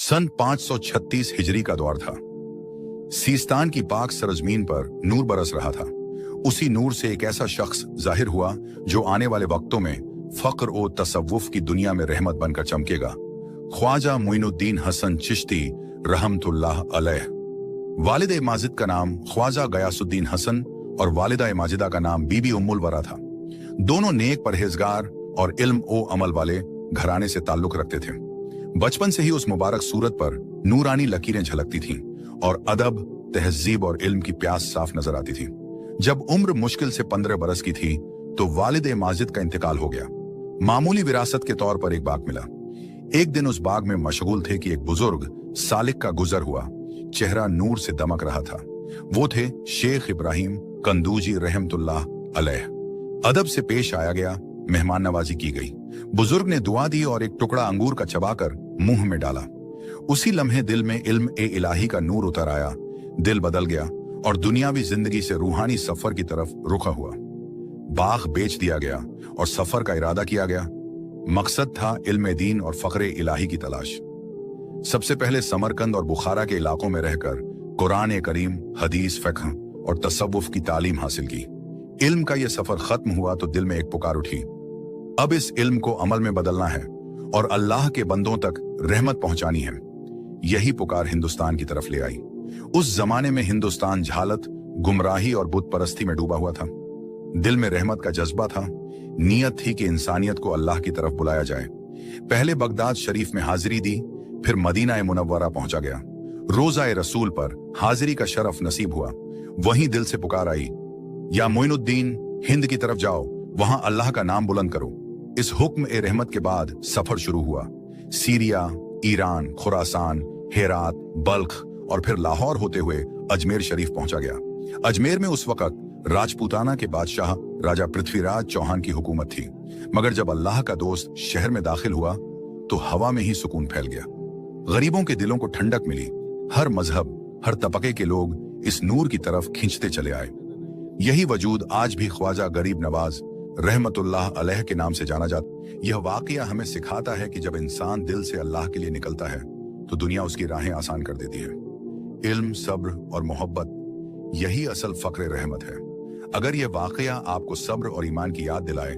सन 536 हिजरी का दौर था। सीस्तान की पाक सरजमीन पर नूर बरस रहा था। उसी नूर से एक ऐसा शख्स जाहिर हुआ जो आने वाले वक्तों में फक्र और तसव्वुफ की दुनिया में रहमत बनकर चमकेगा। ख्वाजा मुइनुद्दीन हसन चिश्ती रहमतुल्लाह अलैह। वालिद माजिद का नाम ख्वाजा गयासुद्दीन हसन और वालिदा माजिदा का नाम बीबी उम्मुल वरा था। दोनों नेक परहेजगार और इल्म ओ अमल वाले घराने से ताल्लुक रखते थे। बचपन से ही उस मुबारक सूरत पर नूरानी लकीरें झलकती थीं और अदब, तहजीब और इल्म की प्यास साफ नजर आती थी। जब उम्र मुश्किल से 15 बरस की थी तो वालिद माजिद का इंतकाल हो गया। मामूली विरासत के तौर पर एक बाग मिला। एक दिन उस बाग में मशगूल थे कि एक बुजुर्ग सालिक का गुजर हुआ। चेहरा नूर से दमक रहा था। वो थे शेख इब्राहिम कंदूजी रहमतुल्लाह अलैह। अदब से पेश आया गया, मेहमान नवाजी की गई। बुजुर्ग ने दुआ दी और एक टुकड़ा अंगूर का चबाकर मुंह में डाला। उसी लम्हे दिल में इल्म ए इलाही का नूर उतर आया। दिल बदल गया और दुनियावी जिंदगी से रूहानी सफर की तरफ रुखा हुआ। बाग बेच दिया गया और सफर का इरादा किया गया। मकसद था इल्म दीन और फक्रे इलाही की तलाश। सबसे पहले समरकंद और बुखारा के इलाकों में रहकर कुरान करीम, हदीस, फ़िक़्ह और तसव्वुफ की तालीम हासिल की। इल्म का यह सफर खत्म हुआ तो दिल में एक पुकार उठी। अब इस इल्म को अमल में बदलना है और अल्लाह के बंदों तक रहमत पहुंचानी है। यही पुकार हिंदुस्तान की तरफ ले आई। उस जमाने में हिंदुस्तान जहालत, गुमराही और बुत परस्ती में डूबा हुआ था। दिल में रहमत का जज्बा था। नीयत थी कि इंसानियत को अल्लाह की तरफ बुलाया जाए। पहले बगदाद शरीफ में हाजिरी दी, फिर मदीना मुनव्वरा पहुंचा गया। रोजा रसूल पर हाजिरी का शरफ नसीब हुआ। वहीं दिल से पुकार आई, या मोइनुद्दीन, हिंद की तरफ जाओ, वहां अल्लाह का नाम बुलंद करो। इस हुक्म ए रहमत के बाद सफर शुरू हुआ। सीरिया, ईरान, खुरासान, हेरात, बल्ख और फिर लाहौर होते हुए अजमेर शरीफ पहुंचा गया। अजमेर में उस वक्त राजपूताना के बादशाह राजा पृथ्वीराज चौहान की हुकूमत थी। मगर जब अल्लाह का दोस्त शहर में दाखिल हुआ तो हवा में ही सुकून फैल गया। गरीबों के दिलों को ठंडक मिली। हर मजहब, हर तबके के लोग इस नूर की तरफ खींचते चले आए। यही वजूद आज भी ख्वाजा गरीब नवाज रहमतुल्लाह अलैह के नाम से जाना जाता। यह वाकया हमें सिखाता है कि जब इंसान दिल से अल्लाह के लिए निकलता है तो दुनिया उसकी राहें आसान कर देती है। इल्म, सब्र और मोहब्बत, यही असल फक्र रहमत है। अगर यह वाकया आपको सब्र और ईमान की याद दिलाए